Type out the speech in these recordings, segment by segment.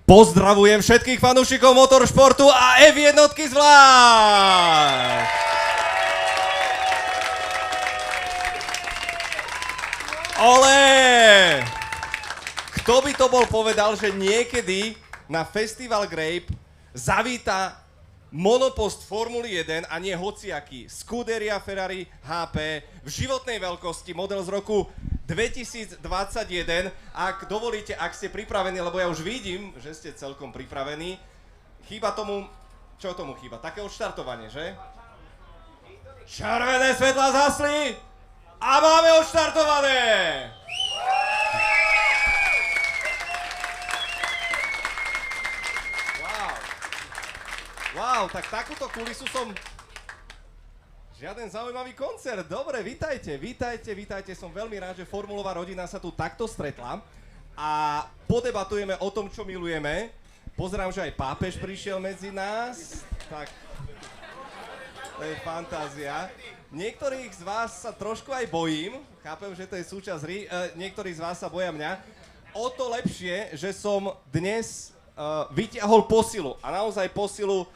Pozdravujem všetkých fanúšikov motoršportu a F1 zvlášť! Olé! Kto by to bol povedal, že niekedy na Festival Grape zavíta monopost Formuly 1 a nie hociaký Scuderia Ferrari HP v životnej veľkosti, model z roku 2021. Ak dovolíte, ak ste pripravení, lebo ja už vidím, že ste celkom pripravení, chýba tomu, čo tomu chýba? Také odštartovanie, že? Červené svetlá zhasli a máme odštartované! Wow, tak takúto kulisu som... Žiaden zaujímavý koncert. Dobre, vítajte. Som veľmi rád, že formulová rodina sa tu takto stretla a podebatujeme o tom, čo milujeme. Pozerám, že aj pápež prišiel medzi nás. Tak, to je fantázia. Niektorých z vás sa trošku aj bojím. Chápem, že to je súčasť hry. Niektorí z vás sa boja mňa. O to lepšie, že som dnes vyťahol posilu. A naozaj posilu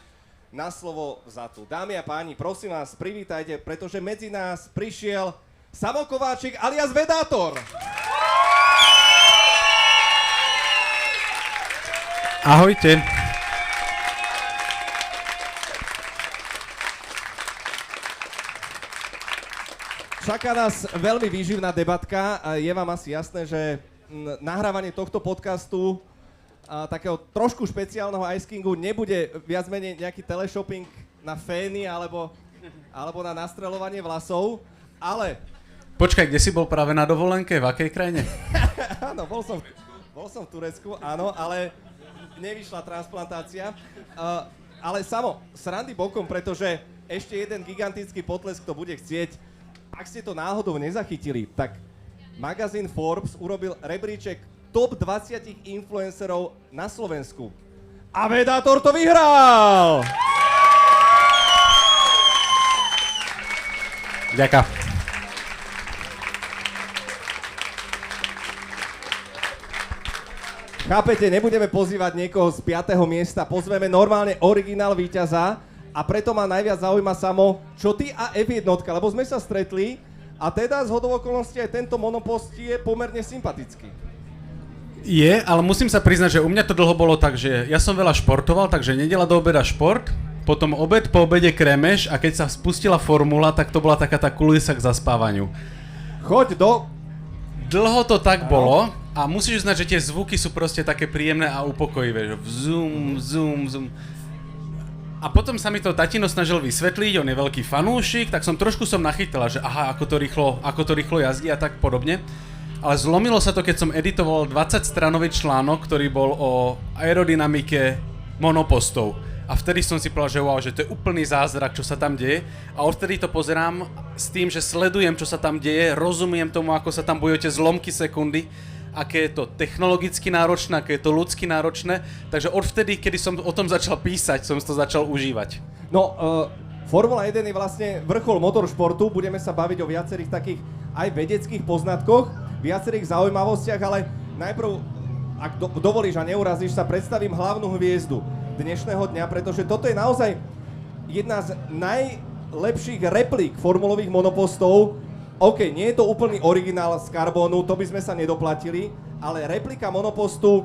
na slovo vzatú. Dámy a páni, prosím vás, privítajte, pretože medzi nás prišiel Samo Kováčik alias Vedátor. Ahojte. Čaká nás veľmi výživná debatka. Je vám asi jasné, že nahrávanie tohto podcastu takého trošku špeciálneho Ice Kingu nebude viac menej nejaký teleshopping na fény alebo na nastreľovanie vlasov, ale... Počkaj, kde si bol práve na dovolenke? V akej krajine? Áno, bol som v Turecku, áno, ale nevyšla transplantácia. Ale Samo, srandy bokom, pretože ešte jeden gigantický potlesk to bude chcieť. Ak ste to náhodou nezachytili, tak magazín Forbes urobil rebríček top 20 influencerov na Slovensku. A Vedátor to vyhral! Ďakujem. Chápete, nebudeme pozývať niekoho z 5. miesta, pozveme normálne originál víťaza a preto ma najviac zaujíma Samo, čo ty a F1, lebo sme sa stretli a teda zhodou okolností aj tento monopost je pomerne sympatický. Je, ale musím sa priznať, že u mňa to dlho bolo tak, že ja som veľa športoval, takže nedeľa do obeda šport, potom obed, po obede kremeš a keď sa spustila formula, tak to bola taká tá kulisa k zaspávaniu. Choď do... Dlho to tak bolo a musíš uznať, že tie zvuky sú proste také príjemné a upokojivé, že vzum, zoom, zoom. A potom sa mi to tatino snažil vysvetliť, on je veľký fanúšik, tak trošku som nachytala, že aha, ako to rýchlo jazdí a tak podobne. Ale zlomilo sa to, keď som editoval 20-stranový článok, ktorý bol o aerodynamike monopostov. A vtedy som si povedal, že wow, že to je úplný zázrak, čo sa tam deje. A odtedy to pozerám s tým, že sledujem, čo sa tam deje, rozumiem tomu, ako sa tam bojujú tie zlomky sekundy, aké je to technologicky náročné, aké je to ľudsky náročné. Takže odvtedy, kedy som o tom začal písať, som to začal užívať. No, Formula 1 je vlastne vrchol motoršportu, budeme sa baviť o viacerých takých aj vedeckých poznatkoch, viacerých zaujímavostiach, ale najprv, ak dovolíš a neurazíš sa, predstavím hlavnú hviezdu dnešného dňa, pretože toto je naozaj jedna z najlepších replík formulových monopostov. OK, nie je to úplný originál z karbónu, to by sme sa nedoplatili, ale replika monopostu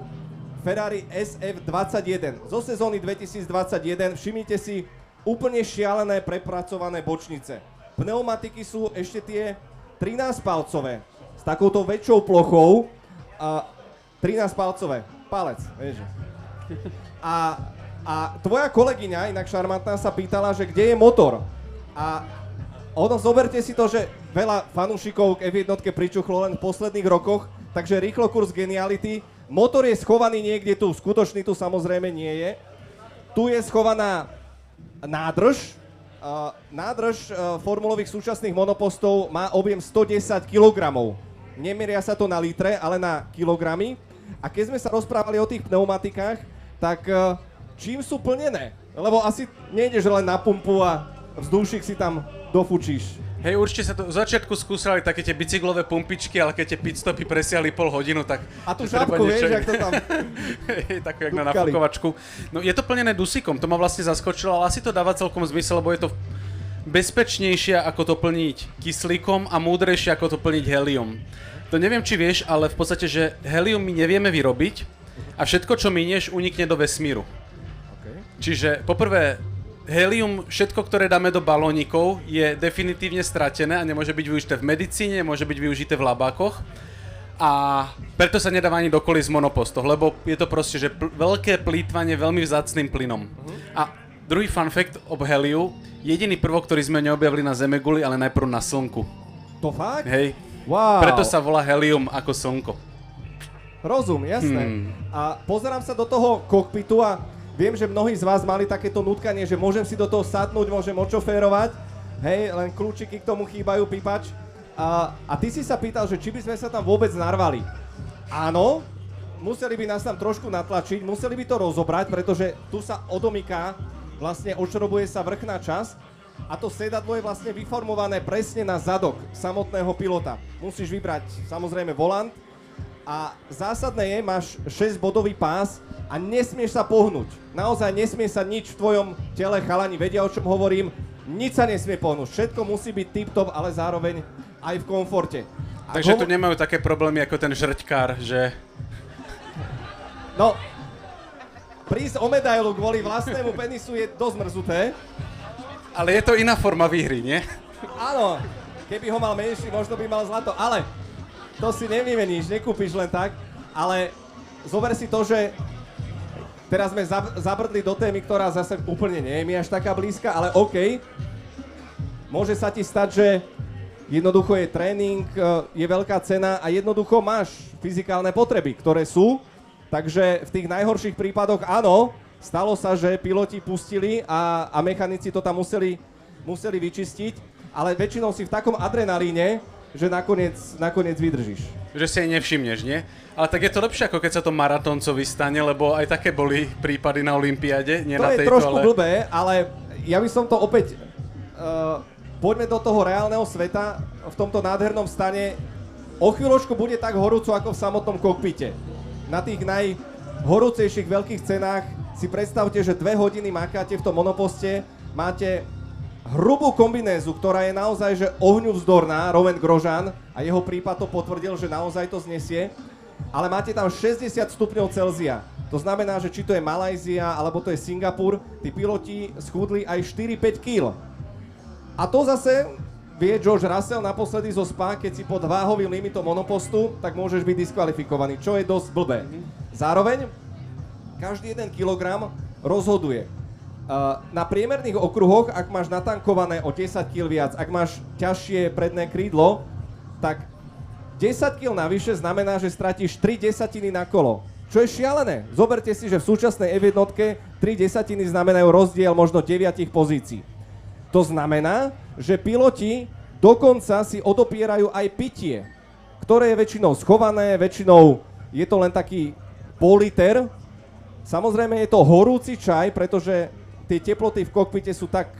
Ferrari SF21 zo sezóny 2021, všimnite si, úplne šialené prepracované bočnice. Pneumatiky sú ešte tie 13-palcové, s takouto väčšou plochou, 13-palcové, palec, vieš. A tvoja kolegyňa, inak šarmantná, sa pýtala, že kde je motor. A zoberte si to, že veľa fanúšikov k F1 pričuchlo len v posledných rokoch, takže rýchlo kurz geniality. Motor je schovaný niekde tu, skutočný tu samozrejme nie je. Tu je schovaná nádrž. Nádrž formulových súčasných monopostov má objem 110 kg. Nemeria sa to na litre, ale na kilogramy. A keď sme sa rozprávali o tých pneumatikách, tak čím sú plnené? Lebo asi nejdeš len na pumpu a vzdušik si tam dofučíš. Hej, určite sa to v začiatku skúsali také tie bicyklové pumpičky, ale keď tie pitstopy presiahli pol hodinu, tak... A tú šapku, vieš, jak to tam... Hej, takú jak na nafukovačku. No je to plnené dusíkom, to ma vlastne zaskočilo, ale asi to dáva celkom zmysel, lebo je to bezpečnejšie ako to plniť kyslíkom a múdrejšie ako to plniť helium. To neviem, či vieš, ale v podstate, že helium my nevieme vyrobiť a všetko, čo minieš, unikne do vesmíru. Okay. Čiže poprvé, helium, všetko, ktoré dáme do balónikov, je definitívne stratené a nemôže byť využité v medicíne, môže byť využité v labákoch. A preto sa nedáva ani do kolíc monopostoch, lebo je to proste, že veľké plýtvanie veľmi vzácnym plynom. A druhý fun fact o heliu, jediný prvok, ktorý sme neobjavili na Zemeguli, ale najprv na Slnku. To fakt? Hej. Wow. Preto sa volá helium ako Slnko. Rozum, jasné. A pozerám sa do toho kokpitu a viem, že mnohí z vás mali takéto nutkanie, že môžem si do toho sadnúť, môžem očoférovať. Hej, len kľúčiky k tomu chýbajú, pípač. A ty si sa pýtal, že či by sme sa tam vôbec narvali. Áno, museli by nás tam trošku natlačiť, museli by to rozobrať, pretože tu sa odomyká, vlastne odšrobuje sa vrchná časť a to sedadlo je vlastne vyformované presne na zadok samotného pilota. Musíš vybrať samozrejme volant a zásadné je, máš 6-bodový pás a nesmieš sa pohnúť. Naozaj nesmie sa nič v tvojom tele, chalani vedia, o čom hovorím, nič sa nesmie pohnúť. Všetko musí byť tip-top, ale zároveň aj v komforte. Takže tu nemajú také problémy ako ten žrťkár, že... No, prísť o medailu kvôli vlastnému penisu je dosť mrzuté. Ale je to iná forma výhry, nie? Áno, keby ho mal menší, možno by mal zlato, ale to si nevymeníš, nekúpiš len tak. Ale zober si to, že teraz sme zabrdli do témy, ktorá zase úplne nie je mi až taká blízka, ale OK. Môže sa ti stať, že jednoducho je tréning, je veľká cena a jednoducho máš fyzikálne potreby, ktoré sú. Takže v tých najhorších prípadoch áno, stalo sa, že piloti pustili a mechanici to tam museli vyčistiť, ale väčšinou si v takom adrenalíne, že nakoniec vydržíš. Že si aj nevšimneš, nie? Ale tak je to lepšie, ako keď sa to maratóncovi stane, lebo aj také boli prípady na olympiáde, nie to na tejto, ale... To je trošku blbé, ale ja by som to opäť... Poďme do toho reálneho sveta, v tomto nádhernom stane. O chvíľočku bude tak horúco, ako v samotnom kokpite. Na tých najhorúcejších veľkých cenách si predstavte, že 2 hodiny makáte v tom monoposte, máte hrubú kombinézu, ktorá je naozaj že ohňu vzdorná, Rowan Grosjean, a jeho prípad to potvrdil, že naozaj to znesie, ale máte tam 60 stupňov Celzia. To znamená, že či to je Malajzia, alebo to je Singapur, tí piloti schudli aj 4-5 kg. A to zase vie George Russell naposledy zo Spa, keď si pod váhovým limitom monopostu, tak môžeš byť diskvalifikovaný, čo je dosť blbé. Zároveň, každý 1 kilogram rozhoduje. Na priemerných okruhoch, ak máš natankované o 10 kg viac, ak máš ťažšie predné krídlo, tak 10 kg navyše znamená, že stratíš 3/10 na kolo. Čo je šialené. Zoberte si, že v súčasnej F1 3/10 znamenajú rozdiel možno 9 pozícií. To znamená, že piloti dokonca si odopierajú aj pitie, ktoré je väčšinou schované, väčšinou je to len taký pol liter. Samozrejme je to horúci čaj, pretože tie teploty v kokpite sú tak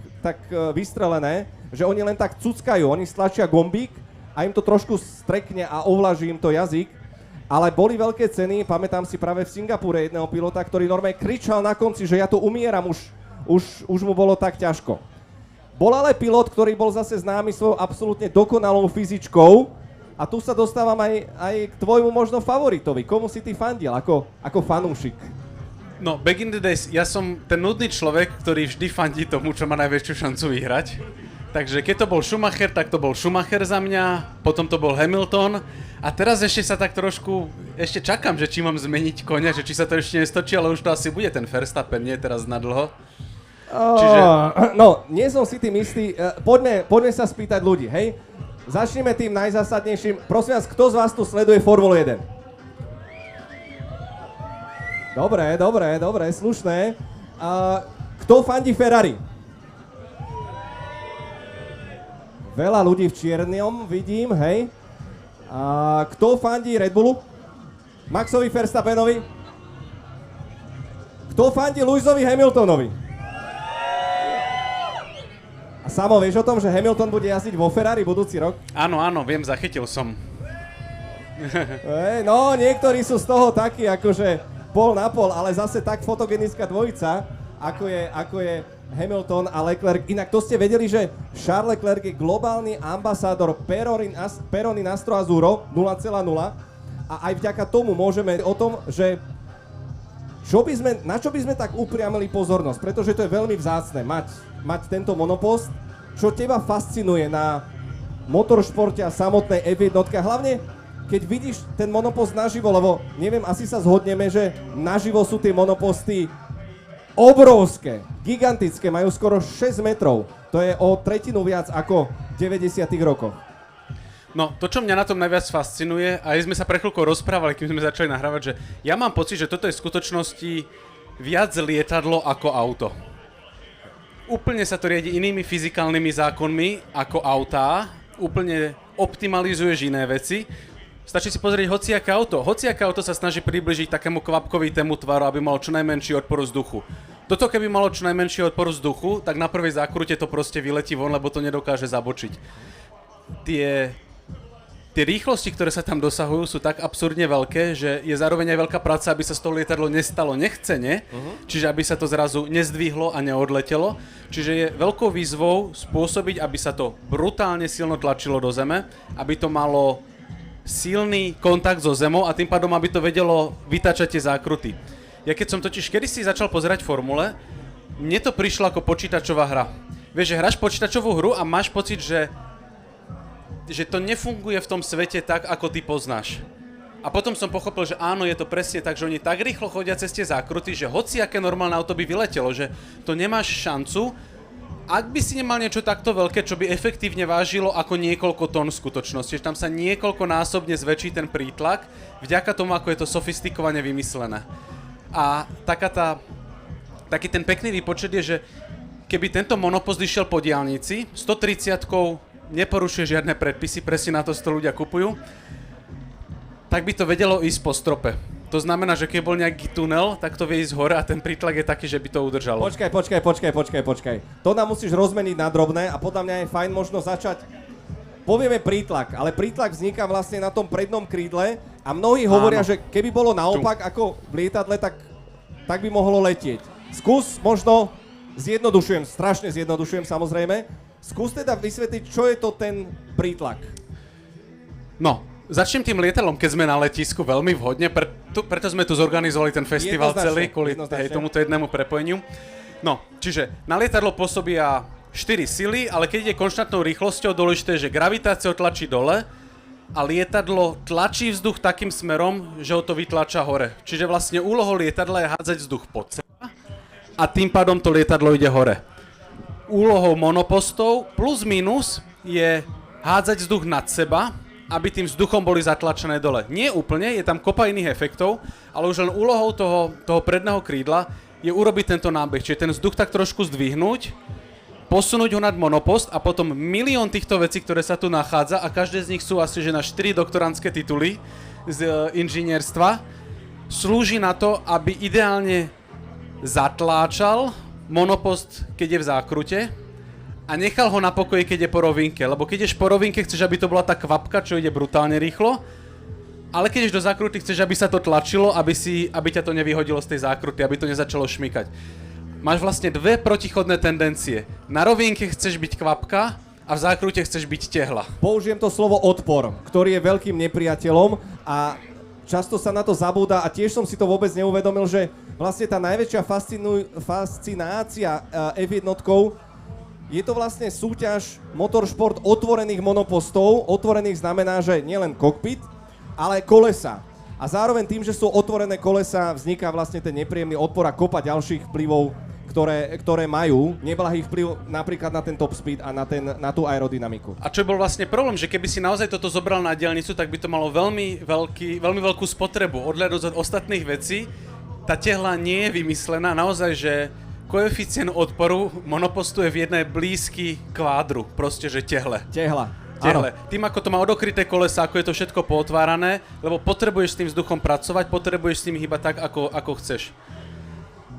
vystrelené, že oni len tak cuckajú, oni stlačia gombík a im to trošku strekne a ovlaží im to jazyk. Ale boli veľké ceny, pamätám si práve v Singapúre jedného pilota, ktorý normálne kričal na konci, že ja tu umieram, už mu bolo tak ťažko. Bol ale pilot, ktorý bol zase známy svojou absolútne dokonalou fyzičkou a tu sa dostávam aj k tvojmu možno favoritovi. Komu si ty fandil ako fanúšik? No, back in the days, ja som ten nudný človek, ktorý vždy fandí tomu, čo má najväčšiu šancu vyhrať. Takže keď to bol Schumacher, tak to bol Schumacher za mňa, potom to bol Hamilton a teraz ešte sa tak trošku, ešte čakám, že či mám zmeniť koňa, že či sa to ešte nestočí, ale už to asi bude ten Verstappen, nie teraz na dlho. Čiže... No, nie som si tým istý. Poďme sa spýtať ľudí, hej? Začneme tým najzásadnejším. Prosím vás, kto z vás tu sleduje Formulu 1? Dobre, slušné. Kto fandí Ferrari? Veľa ľudí v čiernom vidím, hej? Kto fandí Red Bullu? Maxovi Verstappenovi? Kto fandí Lewisovi Hamiltonovi? A Samo, vieš o tom, že Hamilton bude jazdiť vo Ferrari budúci rok? Áno, viem, zachytil som. No, niektorí sú z toho takí, akože pol na pol, ale zase tak fotogenická dvojica, ako je Hamilton a Leclerc. Inak to ste vedeli, že Charles Leclerc je globálny ambasádor Peroni Nastro Azzurro 0,0 a aj vďaka tomu môžeme o tom, že na čo by sme tak upriamili pozornosť, pretože to je veľmi vzácne mať tento monopost. Čo teba fascinuje na motoršporte a samotnej F1, hlavne keď vidíš ten monopost naživo, lebo neviem, asi sa zhodneme, že naživo sú tie monoposty obrovské, gigantické, majú skoro 6 metrov. To je o tretinu viac ako v 90. rokoch. No, to, čo mňa na tom najviac fascinuje, a aj sme sa pre chvíľku rozprávali, kým sme začali nahrávať, že ja mám pocit, že toto je v skutočnosti viac lietadlo ako auto. Úplne sa to riadi inými fyzikálnymi zákonmi ako autá, úplne optimalizuješ iné veci. Stačí si pozrieť hociaké auto. Hociaké auto sa snaží približiť takému kvapkovitému tvaru, aby malo čo najmenší odpor vzduchu. Toto keby malo čo najmenší odpor vzduchu, tak na prvej zákrute to proste vyletí von, lebo to nedokáže zabočiť. Tie rýchlosti, ktoré sa tam dosahujú, sú tak absurdne veľké, že je zároveň aj veľká práca, aby sa z toho lietadlo nestalo nechcene, čiže aby sa to zrazu nezdvihlo a neodletelo. Čiže je veľkou výzvou spôsobiť, aby sa to brutálne silno tlačilo do zeme, aby to malo silný kontakt so zemou a tým pádom, aby to vedelo vytáčať tie zákruty. Ja keď som totiž kedysi začal pozerať formule, mne to prišlo ako počítačová hra. Vieš, že hráš počítačovú hru a máš pocit, že to nefunguje v tom svete tak, ako ty poznáš. A potom som pochopil, že áno, je to presne tak, že oni tak rýchlo chodia cez tie zákruty, že hociaké normálne auto by vyletelo, že to nemáš šancu, ak by si nemal niečo takto veľké, čo by efektívne vážilo ako niekoľko tón v skutočnosti, že tam sa niekoľkonásobne zväčší ten prítlak, vďaka tomu, ako je to sofistikovane vymyslené. A taký ten pekný výpočet je, že keby tento monopost išiel po diaľnici, 130-kou neporušuje žiadne predpisy, presne na to si to ľudia kupujú, tak by to vedelo ísť po strope. To znamená, že keď bol nejaký tunel, tak to vie ísť hore a ten prítlak je taký, že by to udržalo. Počkaj. To nám musíš rozmeniť na drobné a podľa mňa je fajn možno začať. Povieme prítlak, ale prítlak vzniká vlastne na tom prednom krídle a mnohí hovoria, že keby bolo naopak ako v lietadle, tak by mohlo letieť. Skús možno, strašne zjednodušujem samozrejme, skús teda vysvetliť, čo je to ten prítlak. No, začnem tým lietadlom, keď sme na letisku veľmi vhodne, preto sme tu zorganizovali ten festival celý, kvôli tomuto jednému prepojeniu. No, čiže na lietadlo pôsobia 4 sily, ale keď ide konštantnou rýchlosťou, dôležité je, že gravitácia tlačí dole a lietadlo tlačí vzduch takým smerom, že ho to vytlača hore. Čiže vlastne úlohou lietadla je hádzať vzduch pod seba a tým pádom to lietadlo ide hore. Úlohou monopostov plus minus je hádzať vzduch nad seba, aby tým vzduchom boli zatlačené dole. Nie úplne, je tam kopa iných efektov, ale už len úlohou toho predného krídla je urobiť tento nábeh. Čiže ten vzduch tak trošku zdvihnúť, posunúť ho nad monopost a potom milión týchto vecí, ktoré sa tu nachádza a každé z nich sú asi že na 4 doktorandské tituly z inžinierstva, slúži na to, aby ideálne zatláčal monopost, keď je v zákrute a nechal ho na pokoji, keď je po rovinke. Lebo keď ješ po rovinke, chceš, aby to bola tá kvapka, čo ide brutálne rýchlo, ale keď ješ do zákruty, chceš, aby sa to tlačilo, aby ťa to nevyhodilo z tej zákruty, aby to nezačalo šmykať. Máš vlastne dve protichodné tendencie. Na rovinke chceš byť kvapka a v zákrute chceš byť tehla. Použijem to slovo odpor, ktorý je veľkým nepriateľom a často sa na to zabúda a tiež som si to vôbec neuvedomil, že vlastne tá najväčšia fascinácia F1 je to vlastne súťaž motoršport otvorených monopostov. Otvorených znamená, že nielen kokpit, ale kolesa. A zároveň tým, že sú otvorené kolesa, vzniká vlastne ten nepríjemný odpor a kopa ďalších vplyvov, ktoré majú neblahý vplyv napríklad na ten top speed a na tú aerodynamiku. A čo bol vlastne problém, že keby si naozaj toto zobral na diaľnicu, tak by to malo veľmi veľkú spotrebu. Odhľadnúť od ostatných vecí, tá tehla nie je vymyslená. Naozaj, že koeficient odporu monopostu je v jednej blízky kvádru. Proste, že tehle. Tehle. Tým, ako to má odokryté kolesa, ako je to všetko pootvárané, lebo potrebuješ s tým vzduchom pracovať, potrebuješ s tým hýbať tak, ako chceš.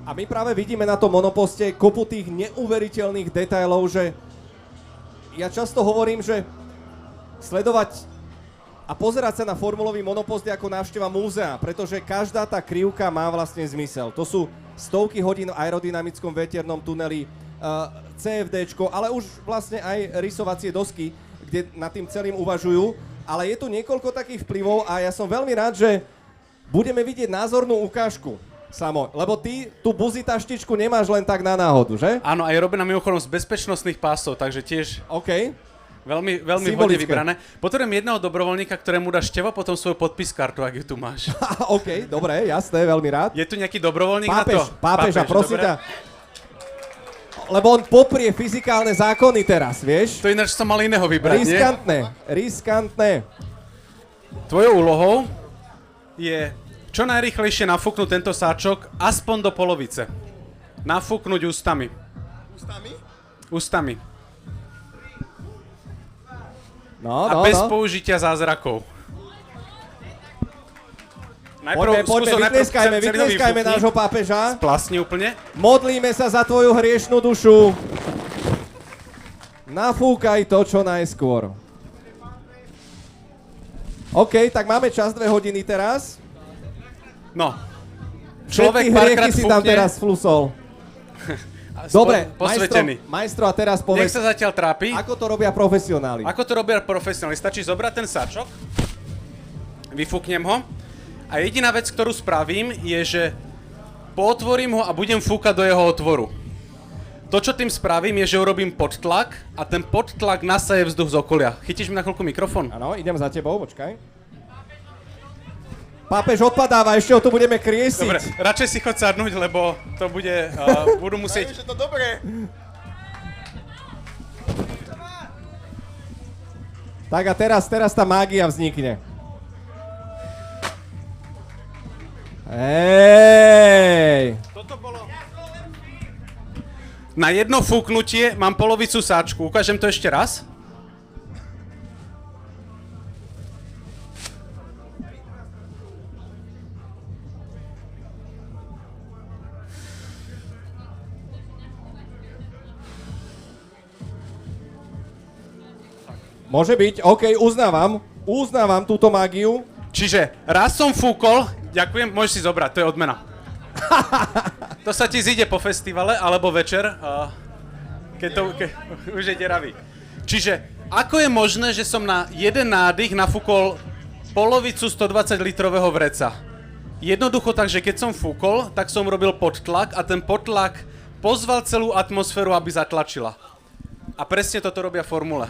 A my práve vidíme na tom monoposte kopu tých neuveriteľných detailov, že ja často hovorím, že sledovať a pozerať sa na formulový monopost je ako návšteva múzea, pretože každá tá krivka má vlastne zmysel. To sú stovky hodín v aerodynamickom veternom tuneli, CFDčko, ale už vlastne aj rysovacie dosky, kde nad tým celým uvažujú. Ale je tu niekoľko takých vplyvov a ja som veľmi rád, že budeme vidieť názornú ukážku. Samo, lebo ty tú buzitaštičku nemáš len tak na náhodu, že? Áno, aj robená mimochodom z bezpečnostných pásov, takže tiež OK. veľmi vhodne vybrané. Potrebujem jedného dobrovoľníka, ktorému dáš tevo potom svoju podpis kartu, ak ju tu máš. OK, dobre, jasné, veľmi rád. Je tu nejaký dobrovoľník na to? Pápež, a prosím ťa. Lebo on poprie fyzikálne zákony teraz, vieš? To ináč som mal iného vybrať, Riskantné. Tvojou úlohou je čo najrýchlejšie nafúknuť tento sáčok aspoň do polovice. Nafúknuť ústami. Ústami. No, a bez použitia zázrakov. Poďme, vytlieskajme nášho pápeža. Splasni úplne. Modlíme sa za tvoju hriešnú dušu. Nafúkaj to čo najskôr. OK, tak máme čas 2 hodiny teraz. No. Všetky hriechy si tam teraz flusol. Dobre, majstro, a teraz povedz. Nech sa zatiaľ trápi. Ako to robia profesionáli? Stačí zobrať ten sáčok, vyfúknem ho a jediná vec, ktorú spravím, je, že pootvorím ho a budem fúkať do jeho otvoru. To, čo tým spravím, je, že urobím podtlak a ten podtlak nasaje vzduch z okolia. Chytíš mi na chvíľku mikrofón? Áno, idem za tebou, počkaj. Pápež odpadáva, ešte ho tu budeme kriesiť. Dobre, radšej si choď sadnúť, lebo to bude, budú musieť... Dajme, že to dobré. Tak a teraz tá mágia vznikne. Hej! Toto bolo... Na jedno fúknutie mám polovicu sáčku. Ukážem to ešte raz. Môže byť, OK, uznávam túto mágiu. Čiže raz som fúkol, ďakujem, môžeš si zobrať, to je odmena. To sa ti zíde po festivale, alebo večer, keď už je deravý. Čiže, ako je možné, že som na jeden nádych nafúkol polovicu 120 litrového vreca? Jednoducho tak, že keď som fúkol, tak som robil podtlak a ten podtlak pozval celú atmosféru, aby zatlačila. A presne toto robia formule.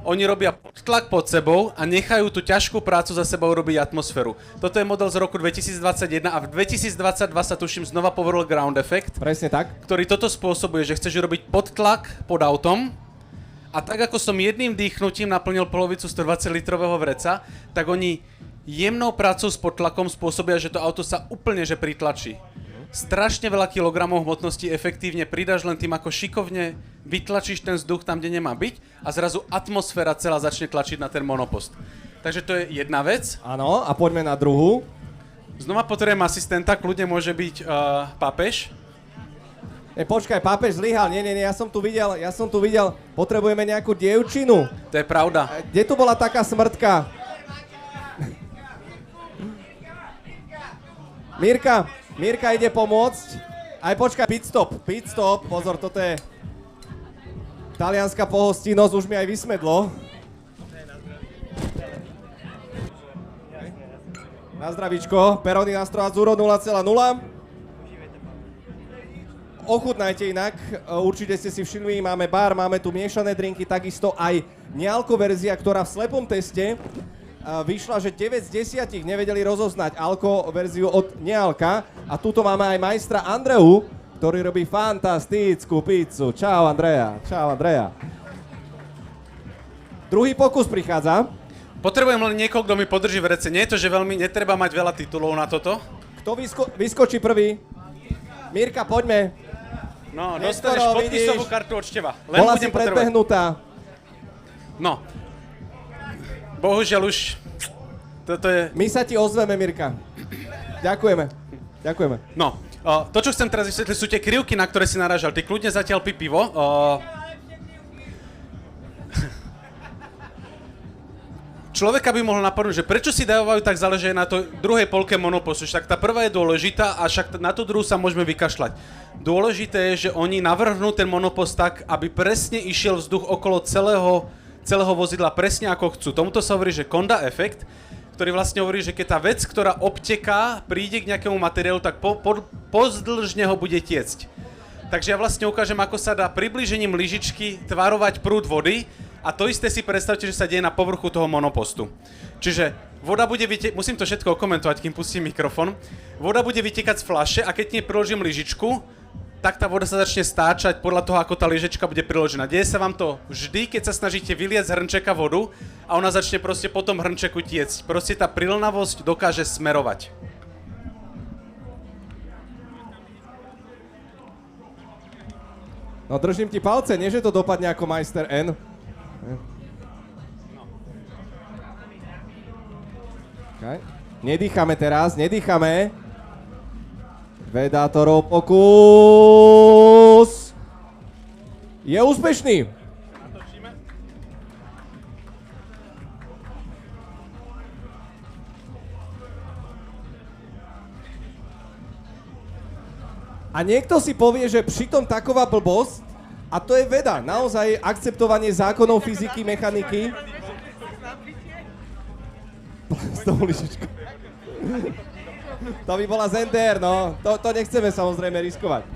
Oni robia tlak pod sebou a nechajú tú ťažkú prácu za sebou robiť atmosféru. Toto je model z roku 2021 a v 2022 sa tuším znova povolil ground effect. Presne tak. Ktorý toto spôsobuje, že chceš robiť podtlak pod autom a tak ako som jedným dýchnutím naplnil polovicu 120 litrového vreca, tak oni jemnou prácou s podtlakom spôsobia, že to auto sa úplne že pritlačí. Strašne veľa kilogramov hmotnosti efektívne pridáš len tým, ako šikovne vytlačíš ten vzduch tam, kde nemá byť a zrazu atmosféra celá začne tlačiť na ten monopost. Takže to je jedna vec. Áno, a poďme na druhú. Znova potrebujem asistenta, kľudne môže byť pápež. Počkaj, pápež zlyhal, nie, ja som tu videl, potrebujeme nejakú dievčinu. To je pravda. Kde tu bola taká smrtka? Mirka ide pomôcť. Aj počkaj, pit stop, pozor, toto je talianská pohostinnosť, už mi aj vysmedlo. Na zdravíčko, Peroni Nastro Azzurro 0,0. Ochutnajte inak, určite ste si všimli, máme bar, máme tu miešané drinky, takisto aj nealko verzia, ktorá v slepom teste vyšla, že 9 z 10 nevedeli rozoznať alko verziu od nealka. A tuto máme aj majstra Andreu, ktorý robí fantastickú pizzu. Čau Andrea. Druhý pokus prichádza. Potrebujem len niekoho, kto mi podrží v rece. Nie je to, že veľmi netreba mať veľa titulov na toto. Kto vyskočí prvý? Mirka, poďme. No, dostaneš podpisovú kartu od Števa. Bola si predbehnutá. No. Bohužiaľ už, toto je... My sa ti ozveme, Mirka. Ďakujeme. No, to, čo chcem teraz vysvetliť, sú tie krivky, na ktoré si narážal. Ty kľudne zatiaľ pí pivo. človeka by mohlo napadnúť, že prečo si dávajú tak záleží na to druhej polke monopostu. Však tá prvá je dôležitá a však na tú druhú sa môžeme vykašľať. Dôležité je, že oni navrhnú ten monopost tak, aby presne išiel vzduch okolo celého vozidla presne ako chcú. Tomuto sa hovorí, že Konda efekt, ktorý vlastne hovorí, že keď tá vec, ktorá obteká, príde k nejakému materiálu, tak pozdĺžne ho bude tiecť. Takže ja vlastne ukážem, ako sa dá priblížením lyžičky tvarovať prúd vody a to isté si predstavte, že sa deje na povrchu toho monopostu. Čiže voda bude musím to všetko okomentovať, kým pustím mikrofón. Voda bude vytekať z fľaše a keď k nej priložím lyžičku, tak tá voda sa začne stáčať podľa toho, ako tá lyžička bude priložená. Deje sa vám to vždy, keď sa snažíte vyliať z hrnčeka vodu a ona začne proste po tom hrnčeku tiecť. Proste tá prilnavosť dokáže smerovať. No držím ti palce, nie že to dopadne ako Majster N. Okay. Nedýchame teraz, nedýchame. Vedátorov pokus je úspešný. Natočíme. A niekto si povie, že pritom taková blbosť, a to je veda, naozaj akceptovanie zákonov fyziky, mechaniky. S tou lyžičkou. To by bola Zender, no. To nechceme samozrejme riskovať.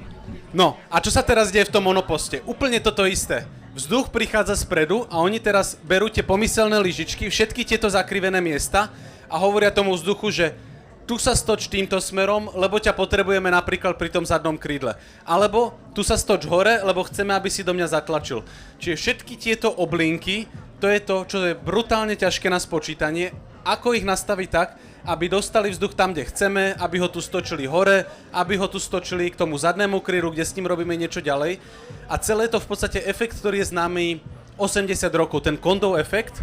No, a čo sa teraz deje v tom monoposte? Úplne toto isté. Vzduch prichádza spredu a oni teraz berú tie pomyselné lyžičky, všetky tieto zakrivené miesta a hovoria tomu vzduchu, že tu sa stoč týmto smerom, lebo ťa potrebujeme napríklad pri tom zadnom krídle. Alebo tu sa stoč hore, lebo chceme, aby si do mňa zatlačil. Čiže všetky tieto oblinky, to je to, čo je brutálne ťažké na spočítanie, ako ich nastaviť tak, aby dostali vzduch tam, kde chceme, aby ho tu stočili hore, aby ho tu stočili k tomu zadnému krídlu, kde s ním robíme niečo ďalej. A celé to v podstate efekt, ktorý je známy 80 rokov, ten Kondov efekt.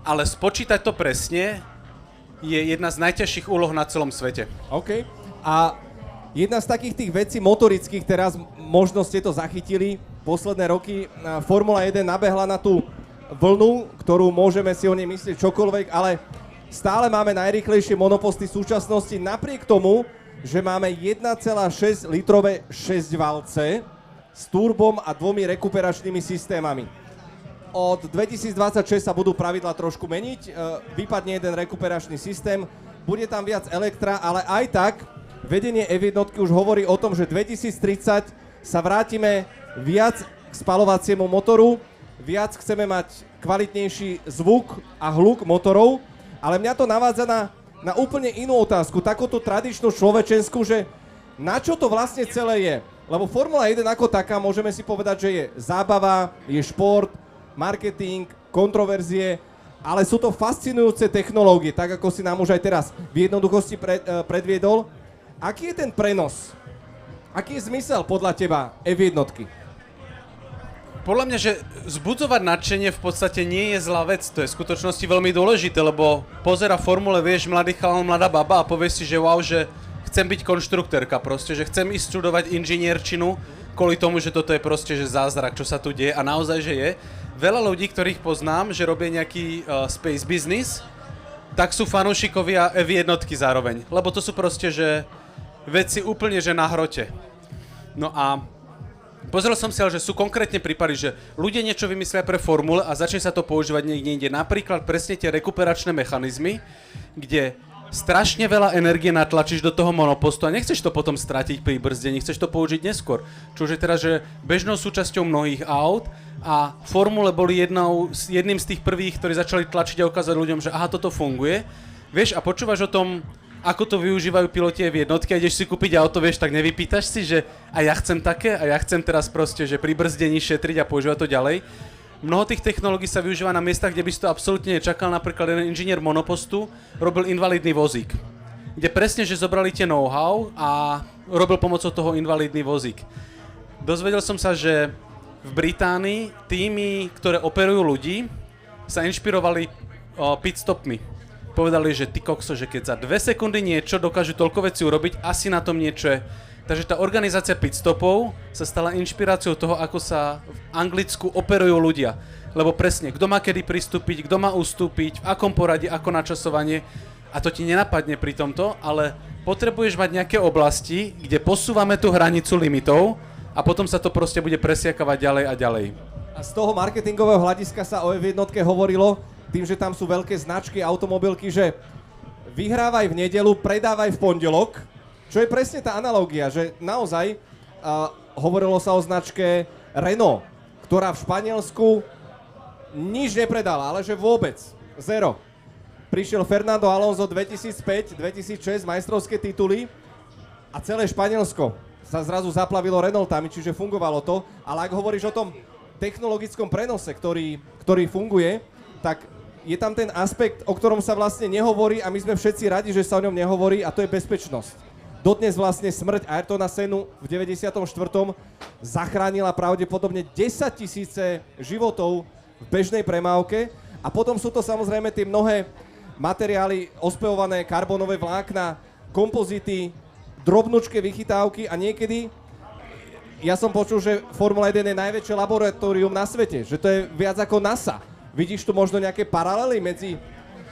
Ale spočítať to presne je jedna z najťažších úloh na celom svete. OK. A jedna z takých tých vecí motorických, teraz možno ste to zachytili, posledné roky Formula 1 nabehla na tú vlnu, ktorú môžeme si o nej myslieť čokoľvek, ale stále máme najrýchlejšie monoposty v súčasnosti, napriek tomu, že máme 1,6 litrové 6-valce s turbom a 2 rekuperačnými systémami. Od 2026 sa budú pravidlá trošku meniť, vypadne jeden rekuperačný systém, bude tam viac elektra, ale aj tak vedenie F1 už hovorí o tom, že 2030 sa vrátime viac k spaľovaciemu motoru, viac chceme mať kvalitnejší zvuk a hluk motorov, ale mňa to navádza na úplne inú otázku, takúto tradičnú človečenskú, že na čo to vlastne celé je? Lebo Formula 1 ako taká, môžeme si povedať, že je zábava, je šport, marketing, kontroverzie, ale sú to fascinujúce technológie, tak ako si nám už aj teraz v jednoduchosti predviedol. Aký je ten prenos? Aký je zmysel podľa teba F1? Podľa mňa, že zbudzovať nadšenie v podstate nie je zlá vec. To je v skutočnosti veľmi dôležité, lebo pozera formule, vieš, mladý chalan, mladá baba a povieš si, že wow, že chcem byť konštruktérka proste, že chcem ísť študovať inžinierčinu kvôli tomu, že toto je proste, že zázrak, čo sa tu deje a naozaj, že je. Veľa ľudí, ktorých poznám, že robia nejaký space business, tak sú fanúšikovia F1 zároveň, lebo to sú proste, že veci úplne, že na hrote. No a pozrel som si, že sú konkrétne prípady, že ľudia niečo vymyslia pre formule a začne sa to používať niekde inde. Napríklad presne tie rekuperačné mechanizmy, kde strašne veľa energie natlačíš do toho monopostu a nechceš to potom stratiť pri brzdení, chceš to použiť neskôr. Čože teraz, že bežnou súčasťou mnohých aut a formule boli jedným z tých prvých, ktorí začali tlačiť a ukázať ľuďom, že aha, toto funguje. Vieš, a počúvaš o tom, ako to využívajú piloti v jednotke a ideš si kúpiť auto, vieš, tak nevypýtaš si, že a ja chcem také a ja chcem teraz proste, že pri brzdení šetriť a používať to ďalej. Mnoho tých technológií sa využíva na miestach, kde by si to absolútne nečakal. Napríklad jeden inžinier monopostu robil invalidný vozík, kde presne, že zobrali tie know-how a robil pomocou toho invalidný vozík. Dozvedel som sa, že v Británii týmy, ktoré operujú ľudí, sa inšpirovali pitstopmi. Povedali, že ty kokso, že keď za 2 sekundy niečo dokážu toľko vecí urobiť, asi na tom niečo je. Takže tá organizácia pitstopov sa stala inšpiráciou toho, ako sa v Anglicku operujú ľudia. Lebo presne, kto má kedy pristúpiť, kto má ustúpiť, v akom poradí, ako načasovanie. A to ti nenapadne pri tomto, ale potrebuješ mať nejaké oblasti, kde posúvame tú hranicu limitov a potom sa to proste bude presiakavať ďalej a ďalej. A z toho marketingového hľadiska sa o F1 hovorilo, tým, že tam sú veľké značky, automobilky, že vyhrávaj v nedeľu, predávaj v pondelok, čo je presne tá analogia, že naozaj hovorilo sa o značke Renault, ktorá v Španielsku nič nepredala, ale že vôbec, zero. Prišiel Fernando Alonso 2005, 2006, majstrovské tituly a celé Španielsko sa zrazu zaplavilo Renaultami, čiže fungovalo to, ale ak hovoríš o tom technologickom prenose, ktorý funguje, tak je tam ten aspekt, o ktorom sa vlastne nehovorí a my sme všetci radi, že sa o ňom nehovorí a to je bezpečnosť. Dodnes vlastne smrť Ayrtona Sennu v 94. zachránila pravdepodobne 10 000 životov v bežnej premávke a potom sú to samozrejme tie mnohé materiály, ospevované karbonové vlákna, kompozity, drobnučké vychytávky a niekedy ja som počul, že Formula 1 je najväčšie laboratórium na svete, že to je viac ako NASA. Vidíš tu možno nejaké paralely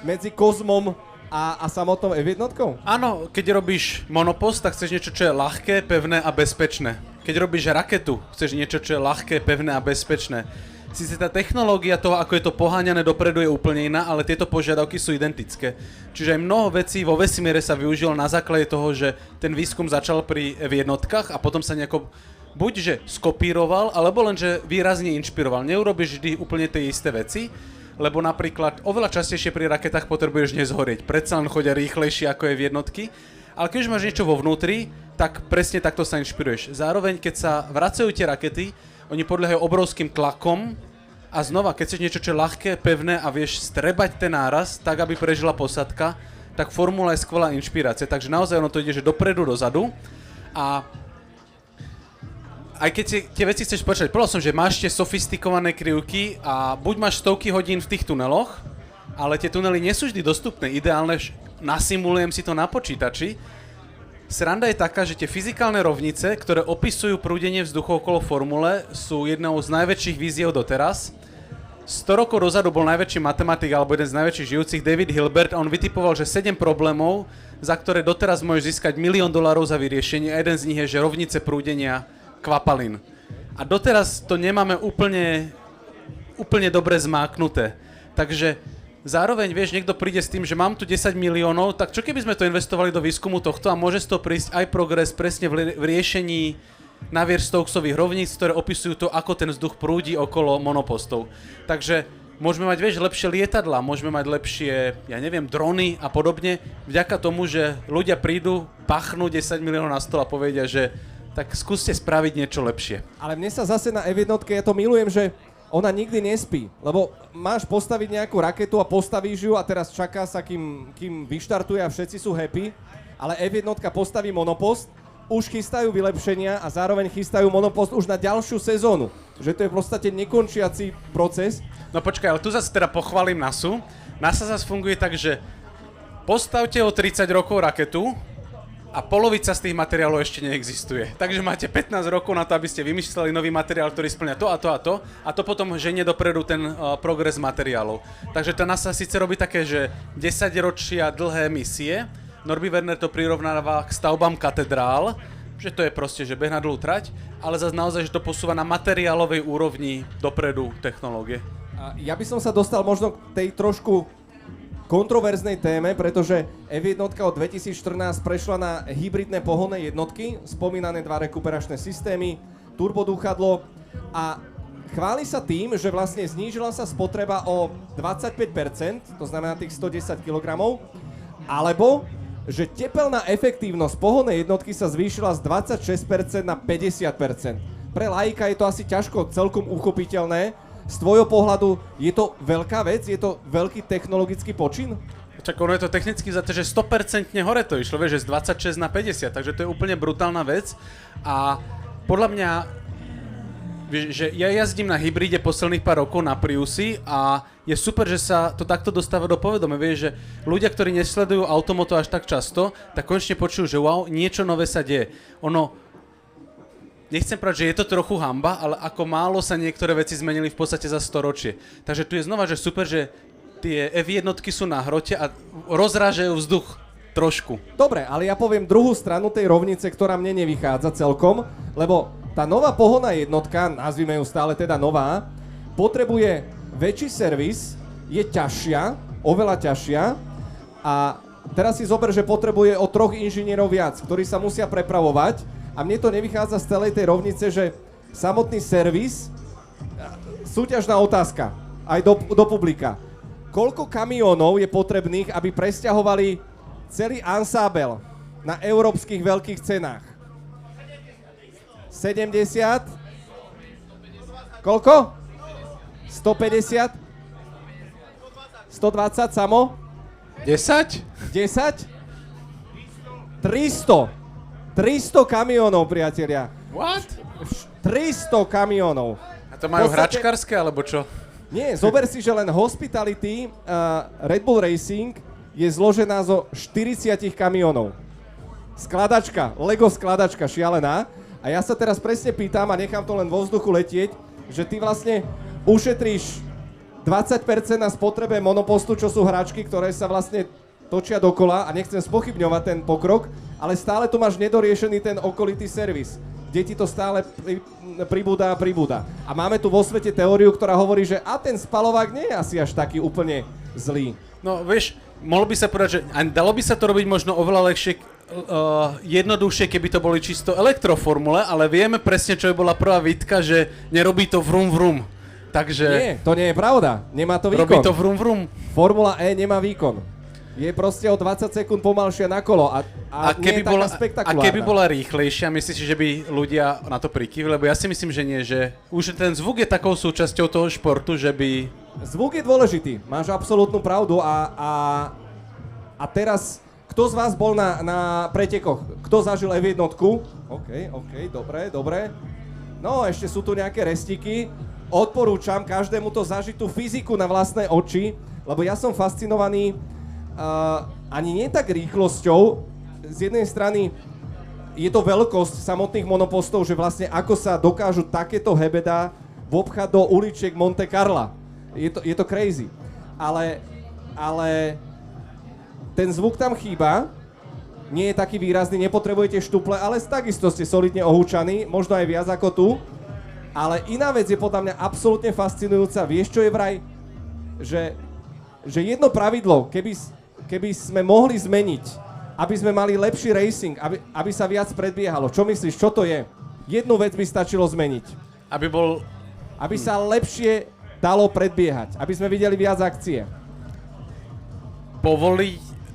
medzi kozmom a samotnou F1? Áno, keď robíš monopost, tak chceš niečo, čo je ľahké, pevné a bezpečné. Keď robíš raketu, chceš niečo, čo je ľahké, pevné a bezpečné. Sice tá technológia toho, ako je to poháňané dopredu, je úplne iná, ale tieto požiadavky sú identické. Čiže aj mnoho vecí vo vesmíre sa využilo na základe toho, že ten výskum začal pri F1 a potom sa nejako buď že skopíroval, alebo len že výrazne inšpiroval. Neurobiš vždy úplne tie isté veci, lebo napríklad oveľa častejšie pri raketách potrebuješ nezhorieť. Predsa len chodia rýchlejšie ako je v jednotky, ale keď už máš niečo vo vnútri, tak presne takto sa inšpiruješ. Zároveň, keď sa vracajú tie rakety, oni podľahajú obrovským tlakom a znova, keď chceš niečo, čo je ľahké, pevné a vieš strebať ten náraz, tak aby prežila posadka, tak formula je skvelá inšpirácia. Takže naozaj ono to ide, že dopredu, dozadu a aj keď si tie veci chceš počať, povedal som, že máš tie sofistikované krivky a buď máš stovky hodín v tých tuneloch, ale tie tunely nie sú vždy dostupné. Ideálne, nasimulujem si to na počítači. Sranda je taká, že tie fyzikálne rovnice, ktoré opisujú prúdenie vzduchu okolo formule, sú jednou z najväčších víziev doteraz. 100 rokov dozadu bol najväčší matematik alebo jeden z najväčších žijúcich David Hilbert a on vytipoval, že 7 problémov, za ktoré doteraz môžeš získať $1 000 000 za vyriešenie a jeden z nich je, že rovnice prúdenia kvapalín. A doteraz to nemáme úplne dobre zmáknuté. Takže zároveň, vieš, niekto príde s tým, že mám tu 10 miliónov, tak čo keby sme to investovali do výskumu tohto a môže z toho prísť aj progres presne v riešení Navier-Stokesových rovníc, ktoré opisujú to, ako ten vzduch prúdi okolo monopostov. Takže môžeme mať, vieš, lepšie lietadlá, môžeme mať lepšie, ja neviem, drony a podobne, vďaka tomu, že ľudia prídu, pachnú 10 miliónov na stôl a povedia, že tak skúste spraviť niečo lepšie. Ale mne sa zase na F1, ja to milujem, že ona nikdy nespí, lebo máš postaviť nejakú raketu a postavíš ju a teraz čaká sa, kým vyštartuje a všetci sú happy, ale F1 postaví monopost, už chystajú vylepšenia a zároveň chystajú monopost už na ďalšiu sezónu. Že to je v podstate nekončiaci proces. No počkaj, ale tu zase teda pochválim NASU. NASA zase funguje tak, že postavte o 30 rokov raketu, a polovica z tých materiálov ešte neexistuje. Takže máte 15 rokov na to, aby ste vymysleli nový materiál, ktorý spĺňa to a to a to. A to potom ženie dopredu ten progres materiálov. Takže tá NASA síce robí také, že 10 ročia dlhé misie. Norby Werner to prirovnáva k stavbám katedrál, že to je proste, že beh na dlhú trať, ale zase naozaj, že to posúva na materiálovej úrovni dopredu technológie. A ja by som sa dostal možno k tej trošku kontroverznej téme, pretože F1 od 2014 prešla na hybridné pohonné jednotky, spomínané 2 rekuperačné systémy, turbodúchadlo a chváli sa tým, že vlastne znížila sa spotreba o 25%, to znamená tých 110 kg, alebo že tepelná efektívnosť pohonnej jednotky sa zvýšila z 26% na 50%. Pre laika je to asi ťažko celkom uchopiteľné. Z tvojho pohľadu je to veľká vec? Je to veľký technologický počin? Čak ono je to technicky za to, že 100% hore to išlo, vieš, že z 26 na 50, takže to je úplne brutálna vec a podľa mňa Vieš, že ja jazdím na hybride posledných pár rokov na Priusy a je super, že sa to takto dostáva do povedomia. Vieš, že ľudia, ktorí nesledujú automoto až tak často, tak konečne počujú, že wow, niečo nové sa deje. Nechcem povedať, že je to trochu hanba, ale ako málo sa niektoré veci zmenili v podstate za storočie. Takže tu je znova, že super, že tie F1 sú na hrote a rozrážajú vzduch trošku. Dobre, ale ja poviem druhú stranu tej rovnice, ktorá mne nevychádza celkom, lebo tá nová pohonná jednotka, nazvime ju stále teda nová, potrebuje väčší servis, je ťažšia, oveľa ťažšia a teraz si zober, že potrebuje o 3 inžinierov viac, ktorí sa musia prepravovať a mne to nevychádza z celej tej rovnice, že samotný servis, súťažná otázka, aj do publika. Koľko kamiónov je potrebných, aby presťahovali celý ansábel na európskych veľkých cenách? 70? Koľko? 150? 120 samo? 10? 10? 300 kamiónov, priatelia. What? 300 kamiónov. A to majú hračkárske, alebo čo? Nie, zober si, že len Hospitality Red Bull Racing je zložená zo 40 kamiónov. Skladačka, Lego skladačka šialená. A ja sa teraz presne pýtam a nechám to len vo vzduchu letieť, že ty vlastne ušetríš 20% na spotrebe monopostu, čo sú hračky, ktoré sa vlastne točia dokola a nechcem spochybňovať ten pokrok, ale stále tu máš nedoriešený ten okolitý servis, kde ti to stále pribúda. A máme tu vo svete teóriu, ktorá hovorí, že ten spalovák nie je asi až taký úplne zlý. No vieš, mohlo by sa povedať, že dalo by sa to robiť možno oveľa jednoduchšie, keby to boli čisto elektroformule, ale vieme presne, čo by bola prvá výtka, že nerobí to vrum vrum. Takže... Nie, to nie je pravda. Nemá to výkon. Robí to vrum vrum. Formula E nemá výkon. Je proste o 20 sekúnd pomalšia na kolo a nie je taká spektakulárna. A keby bola rýchlejšia, myslíš si, že by ľudia na to prikývli? Lebo ja si myslím, že nie, že už ten zvuk je takou súčasťou toho športu, že by... Zvuk je dôležitý, máš absolútnu pravdu a teraz... Kto z vás bol na pretekoch? Kto zažil F1? OK, dobre. No, ešte sú tu nejaké restiky. Odporúčam každému to zažiť tú fyziku na vlastné oči, lebo ja som fascinovaný ani nie tak rýchlosťou. Z jednej strany je to veľkosť samotných monopostov, že vlastne ako sa dokážu takéto hebedá vopchať do uličiek Monte Carla. Je to crazy. Ale ten zvuk tam chýba, nie je taký výrazný, nepotrebujete štuple, ale takisto ste solidne ohúčaní, možno aj viac ako tu. Ale iná vec je podľa mňa absolútne fascinujúca. Vieš, čo je vraj? Že jedno pravidlo, keby sme mohli zmeniť, aby sme mali lepší racing, aby sa viac predbiehalo. Čo myslíš, čo to je? Jednu vec by stačilo zmeniť. Aby sa lepšie dalo predbiehať, aby sme videli viac akcie.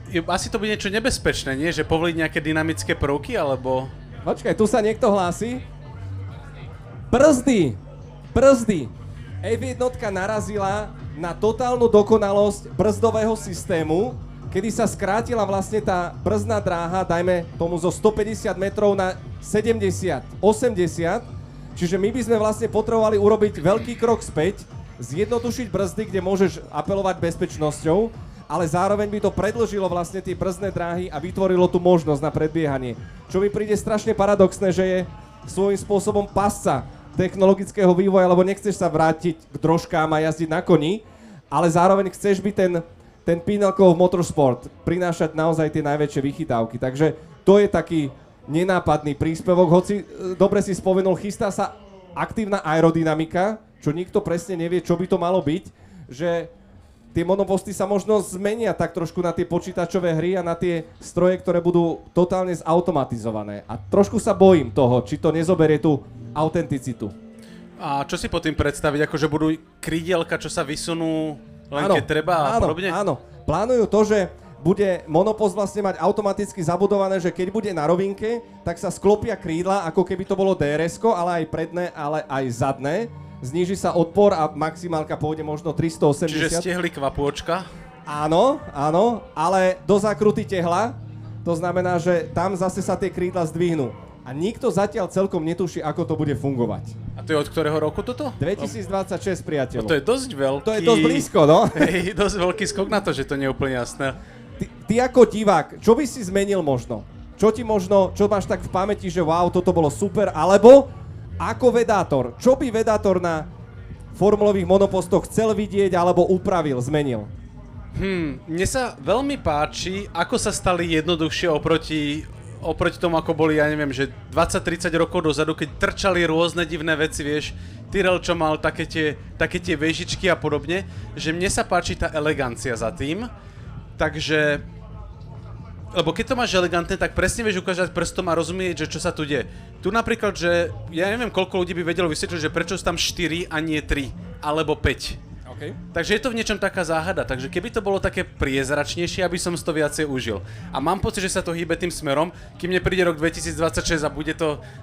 Asi to bude niečo nebezpečné, nie? Že povoliť nejaké dynamické prvky, alebo... Počkaj, tu sa niekto hlási. Brzdy. F1 narazila na totálnu dokonalosť brzdového systému, kedy sa skrátila vlastne tá brzdná dráha, dajme tomu zo 150 metrov na 70, 80. Čiže my by sme vlastne potrebovali urobiť veľký krok späť, zjednodušiť brzdy, kde môžeš apelovať bezpečnosťou, ale zároveň by to predĺžilo vlastne tie brzdné dráhy a vytvorilo tu možnosť na predbiehanie. Čo mi príde strašne paradoxné, že je svojím spôsobom pasca technologického vývoja, lebo nechceš sa vrátiť k drožkám a jazdiť na koni, ale zároveň chceš byť ten Pinnacle Motorsport, prinášať naozaj tie najväčšie vychytávky. Takže to je taký nenápadný príspevok, hoci dobre si spomenul, chystá sa aktívna aerodynamika, čo nikto presne nevie, čo by to malo byť, že tie monoposty sa možno zmenia tak trošku na tie počítačové hry a na tie stroje, ktoré budú totálne zautomatizované. A trošku sa bojím toho, či to nezoberie tú autenticitu. A čo si pod tým predstaviť? Akože budú krídielka, čo sa vysunú len keď treba a podobne? Áno, plánujú to, že bude monopost vlastne mať automaticky zabudované, že keď bude na rovinke, tak sa sklopia krídla, ako keby to bolo DRS-ko, ale aj predné, ale aj zadné. Zníži sa odpor a maximálka pôjde možno 380. Čiže stiehli kvapôčka? Áno, ale do zákruty tehla, to znamená, že tam zase sa tie krídla zdvihnú. A nikto zatiaľ celkom netuší, ako to bude fungovať. A to je od ktorého roku toto? 2026, priateľ. No to je dosť veľký... To je dosť blízko, no. Hej, dosť veľký skok na to, že to nie je úplne jasné. Ty ako divák, čo by si zmenil možno? Čo máš tak v pamäti, že wow, toto bolo super, alebo ako vedátor, čo by vedátor na formulových monopostoch chcel vidieť, alebo upravil, zmenil? Mne sa veľmi páči, ako sa stali jednoduchšie oproti tomu, ako boli, ja neviem, že 20-30 rokov dozadu, keď trčali rôzne divné veci, vieš, Tyrrell, čo mal také tie vežičky a podobne, že mne sa páči tá elegancia za tým, takže... Lebo keď to máš elegantné, tak presne vieš ukázať prstom a rozumieť, že čo sa tu deje. Tu napríklad, že ja neviem, koľko ľudí by vedelo vysvetliť, že prečo sú tam 4 a nie 3, alebo 5. Okay. Takže je to v niečom taká záhada, takže keby to bolo také priezračnejšie, aby som si to viacej užil. A mám pocit, že sa to hýbe tým smerom, kým nepríde rok 2026 a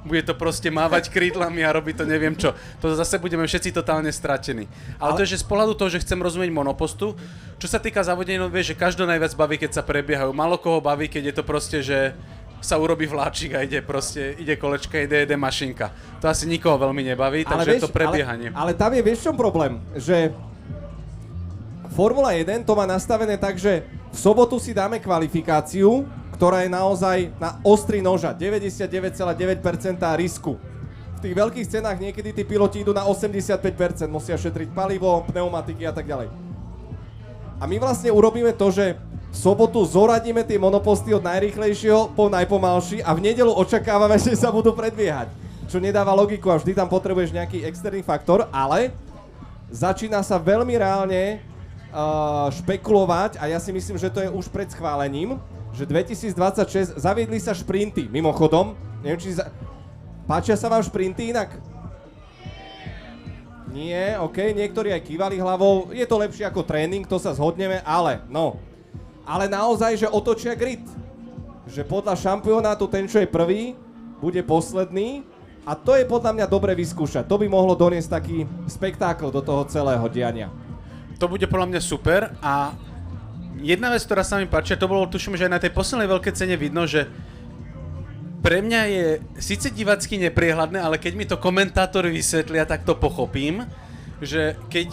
bude to proste mávať krídlami a robiť to neviem čo. To zase budeme všetci totálne stratení. Ale to je, že z pohľadu toho, že chcem rozumieť monopostu, čo sa týka závodenia, no vieš, že každý najviac baví, keď sa prebiehajú. Málo koho baví, keď je to proste, že sa urobí vláčik a ide kolečka, ide mašinka. To asi nikoho veľmi nebaví, takže vieš, to prebiehanie. Ale tam je, vieš, čom problém, že Formula 1 to má nastavené tak, že v sobotu si dáme kvalifikáciu, ktorá je naozaj na ostrý noža, 99,9% risku. V tých veľkých cenách niekedy tí piloti idú na 85%, musia šetriť palivo, pneumatiky a tak ďalej. A my vlastne urobíme to, že v sobotu zoradíme tie monoposty od najrýchlejšieho po najpomalší a v nedeľu očakávame, že sa budú predbiehať. Čo nedáva logiku a vždy tam potrebuješ nejaký externý faktor, ale začína sa veľmi reálne špekulovať a ja si myslím, že to je už pred schválením, že 2026 zaviedli sa šprinty, mimochodom, neviem, či páčia sa vám šprinty inak? Nie, okej, niektorí aj kývali hlavou, je to lepšie ako tréning, to sa zhodneme, ale naozaj, že otočia grid, že podľa šampionátu ten, čo je prvý, bude posledný a to je podľa mňa dobre vyskúšať, to by mohlo doniesť taký spektákl do toho celého diania. To bude podľa mňa super a jedna vec, ktorá sa mi páči, to bolo, tuším, že aj na tej poslednej veľkej cene vidno, že pre mňa je síce divácky nepriehľadné, ale keď mi to komentátori vysvetlia, tak to pochopím, že keď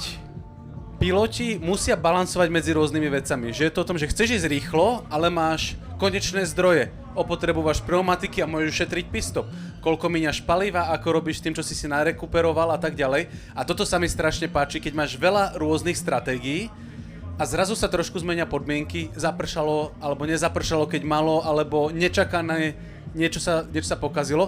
piloti musia balansovať medzi rôznymi vecami, že je to o tom, že chceš ísť rýchlo, ale máš konečné zdroje, opotrebuješ pneumatiky a môžeš šetriť pit-stop, koľko míňaš paliva, ako robíš s tým, čo si narekuperoval a tak ďalej. A toto sa mi strašne páči, keď máš veľa rôznych stratégií a zrazu sa trošku zmenia podmienky, zapršalo alebo nezapršalo, keď malo, alebo nečakané niečo sa pokazilo.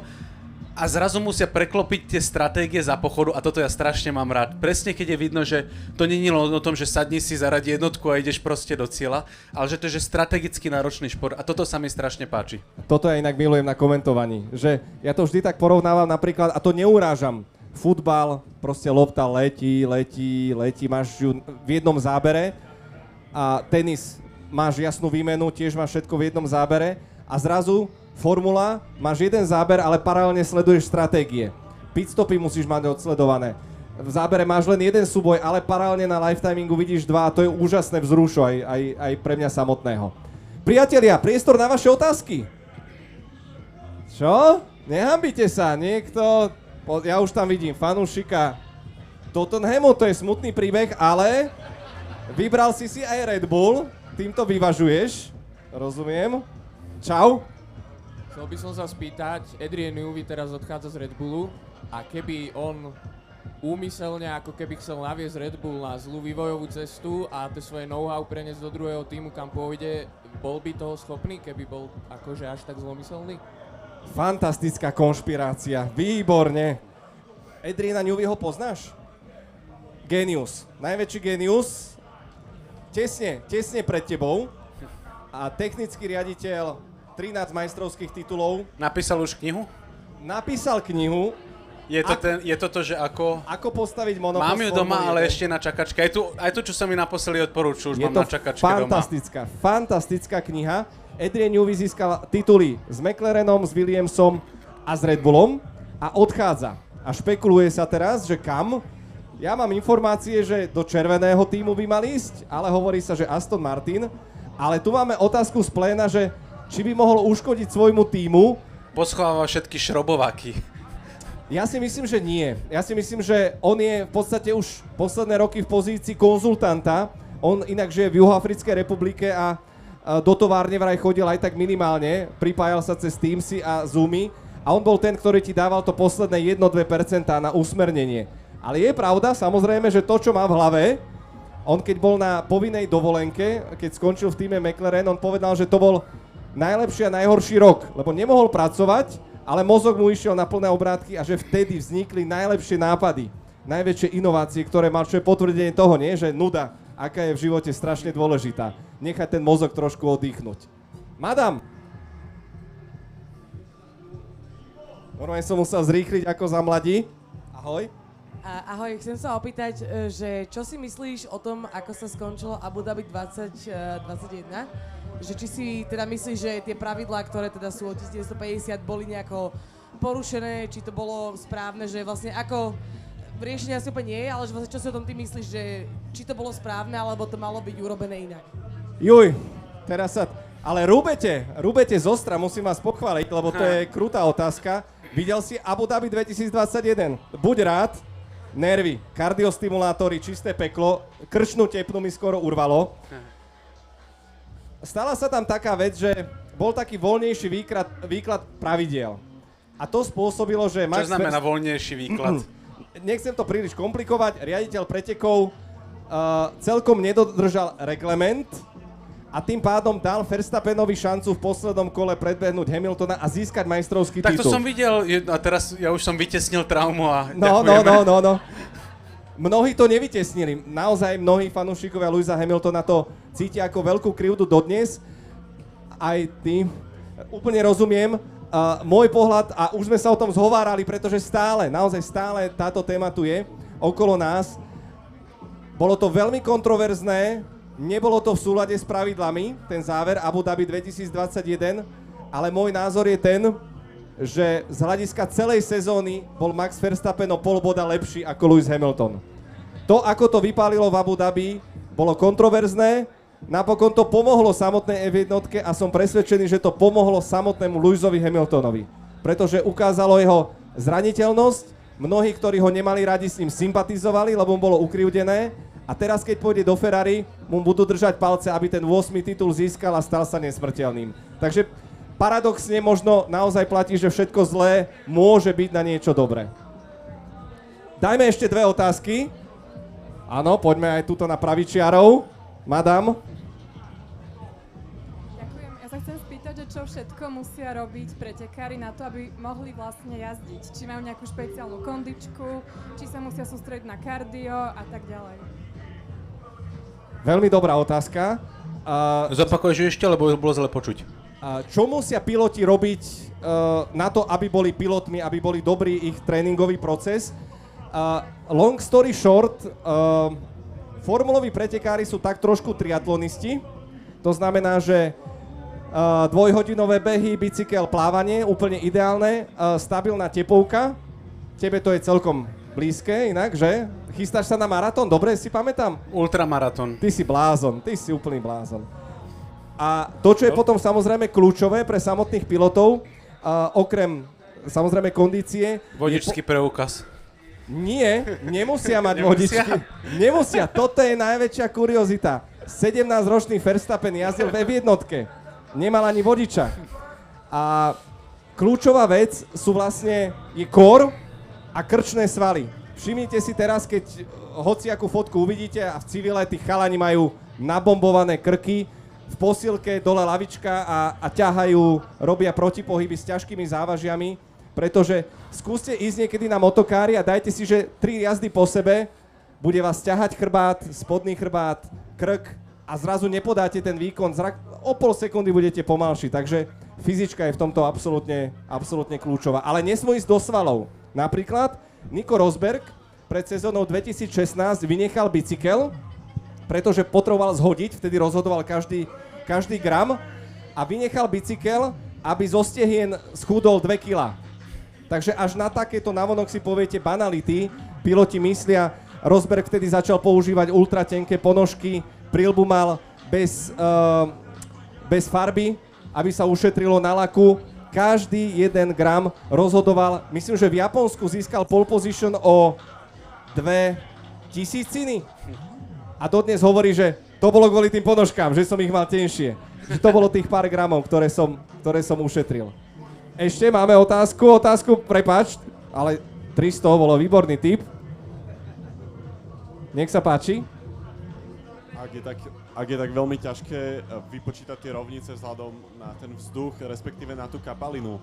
A zrazu musia preklopiť tie stratégie za pochodu a toto ja strašne mám rád. Presne keď je vidno, že to nie je o tom, že sadni si, zaradi jednotku a ideš proste do cieľa, ale že to je strategicky náročný šport a toto sa mi strašne páči. Toto ja inak milujem na komentovaní, že ja to vždy tak porovnávam napríklad, a to neurážam, futbal, proste lopta letí, máš ju v jednom zábere a tenis máš jasnú výmenu, tiež máš všetko v jednom zábere a zrazu formula, máš jeden záber, ale paralelne sleduješ stratégie. Pitstopy musíš mať odsledované. V zábere máš len jeden súboj, ale paralelne na lifetimingu vidíš dva a to je úžasné vzrušo aj pre mňa samotného. Priatelia, priestor na vaše otázky. Čo? Nehambite sa, niekto... Ja už tam vidím fanúšika Tottenhamu, to je smutný príbeh, ale vybral si aj Red Bull, týmto vyvažuješ, rozumiem. Čau. Chcel by som sa spýtať, Adrian Newey teraz odchádza z Red Bullu a keby on úmyselne ako keby chcel naviesť Red Bull na zlú vývojovú cestu a to svoje know-how preniesť do druhého týmu, kam pôjde, bol by toho schopný, keby bol akože až tak zlomyselný? Fantastická konšpirácia, výborne. Adriana Neweyho poznáš? Génius, najväčší génius, tesne pred tebou a technický riaditeľ 13 majstrovských titulov. Napísal už knihu? Napísal knihu. Je to to, že ako... Ako postaviť monopost. Mám ju doma, ale ešte na čakačke. Aj tu, čo som mi naposledy odporúčil, už mám na čakačke doma. Fantastická kniha. Adrian Newey získal tituly s McLarenom, s Williamsom a s Red Bullom a odchádza. A špekuluje sa teraz, že kam. Ja mám informácie, že do červeného týmu by mal ísť, ale hovorí sa, že Aston Martin. Ale tu máme otázku z pléna, že či by mohol uškodiť svojmu týmu. Poschováva všetky šrobováky. Ja si myslím, že nie. Ja si myslím, že on je v podstate už posledné roky v pozícii konzultanta. On inak žije v Juhoafrickej republike a do továrne vraj chodil aj tak minimálne. Pripájal sa cez Teamsy a Zoomy. A on bol ten, ktorý ti dával to posledné 1-2% na usmernenie. Ale je pravda, samozrejme, že to, čo má v hlave, on keď bol na povinnej dovolenke, keď skončil v týme McLaren, on povedal, že to bol najlepší a najhorší rok, lebo nemohol pracovať, ale mozog mu išiel na plné obrátky a že vtedy vznikli najlepšie nápady, najväčšie inovácie, ktoré mal, čo je potvrdenie toho, nie? Že nuda, aká je v živote strašne dôležitá. Nechať ten mozog trošku oddychnúť. Madam! Normálne som musel zrýchliť ako za mladí. Ahoj. Ahoj, chcem sa opýtať, že čo si myslíš o tom, ako sa skončilo Abu Dhabi 2021? Že či si teda myslíš, že tie pravidlá, ktoré teda sú od 1950, boli nejako porušené, či to bolo správne, že vlastne ako riešenie asi úplne nie je, ale že vlastne čo si o tom ty myslíš, že či to bolo správne, alebo to malo byť urobené inak? Juj, teraz sa... Ale rúbete z ostra, musím vás pochváliť, lebo to je krutá otázka. Videl si Abu Dhabi 2021? Buď rád, nervy, kardiostimulátory, čisté peklo, krčnú tepnu mi skoro urvalo. Stala sa tam taká vec, že bol taký voľnejší výklad pravidiel. A to spôsobilo, že Max... Čo znamená voľnejší výklad? Nechcem to príliš komplikovať, riaditeľ pretekov celkom nedodržal reglement a tým pádom dal Verstappenovi šancu v poslednom kole predbehnúť Hamiltona a získať majstrovský titul. Tak to som videl a teraz ja už som vytesnil traumu a No. Mnohí to nevytesnili. Naozaj mnohí fanúšikovia Lewisa Hamiltona to cítia ako veľkú krivdu dodnes. Aj ty. Úplne rozumiem. Môj pohľad, a už sme sa o tom zhovárali, pretože naozaj stále táto téma tu je okolo nás. Bolo to veľmi kontroverzné, nebolo to v súlade s pravidlami, ten záver Abu Dhabi 2021, ale môj názor je ten, že z hľadiska celej sezóny bol Max Verstappen o pol boda lepší ako Lewis Hamilton. To, ako to vypálilo v Abu Dhabi, bolo kontroverzné, napokon to pomohlo samotnej F1 a som presvedčený, že to pomohlo samotnému Lewisovi Hamiltonovi, pretože ukázalo jeho zraniteľnosť, mnohí, ktorí ho nemali radi, s ním sympatizovali, lebo mu bolo ukrivdené a teraz, keď pôjde do Ferrari, mu budú držať palce, aby ten 8. titul získal a stal sa nesmrteľným. Takže paradoxne možno naozaj platí, že všetko zlé môže byť na niečo dobré. Dajme ešte dve otázky. Áno, poďme aj tuto na pravičiarov. Madam. Ďakujem. Ja sa chcem spýtať, že čo všetko musia robiť pretekári na to, aby mohli vlastne jazdiť. Či majú nejakú špeciálnu kondičku, či sa musia sústrediť na kardio a tak ďalej. Veľmi dobrá otázka. Zopakuješ ešte, lebo bolo zle počuť. Čo musia piloti robiť na to, aby boli pilotmi, aby boli dobrý ich tréningový proces? Long story short, formuloví pretekári sú tak trošku triatlonisti. To znamená, že dvojhodinové behy, bicykel, plávanie, úplne ideálne. Stabilná tepovka. Tebe to je celkom blízke inak, že? Chystáš sa na maratón? Dobre si pamätám? Ultramaratón. Ty si blázon, ty si úplný blázon. A to, čo je potom samozrejme kľúčové pre samotných pilotov, okrem samozrejme kondície... Vodičský preukaz. Nie, nemusia mať vodičky. Nemusia, toto je najväčšia kuriozita. 17-ročný Verstappen jazdil v F1. Nemal ani vodiča. A kľúčová vec sú vlastne je core a krčné svaly. Všimnite si teraz, keď hociakú fotku uvidíte a v civile tí chalani majú nabombované krky, v posilke dole lavička a ťahajú, robia protipohyby s ťažkými závažiami, pretože skúste ísť niekedy na motokári a dajte si, že 3 jazdy po sebe bude vás ťahať chrbát, spodný chrbát, krk a zrazu nepodáte ten výkon, o pol sekundy budete pomalší, takže fyzička je v tomto absolútne kľúčová. Ale nesmú ísť do svalov. Napríklad Nico Rosberg pred sezónou 2016 vynechal bicykel, pretože potreboval zhodiť, vtedy rozhodoval každý gram a vynechal bicykel, aby zo stehien schudol 2 kg. Takže až na takéto navonok si poviete banality, piloti myslia, Rosberg vtedy začal používať ultratenké ponožky, prilbu mal bez farby, aby sa ušetrilo na laku, každý jeden gram rozhodoval. Myslím, že v Japonsku získal pole position o 2000. A dodnes hovorí, že to bolo kvôli tým ponožkám, že som ich mal tenšie. Že to bolo tých pár gramov, ktoré som ušetril. Ešte máme otázku, prepáč, ale 300 bolo výborný tip. Nech sa páči. Ak je tak veľmi ťažké vypočítať tie rovnice vzhľadom na ten vzduch, respektíve na tú kapalinu,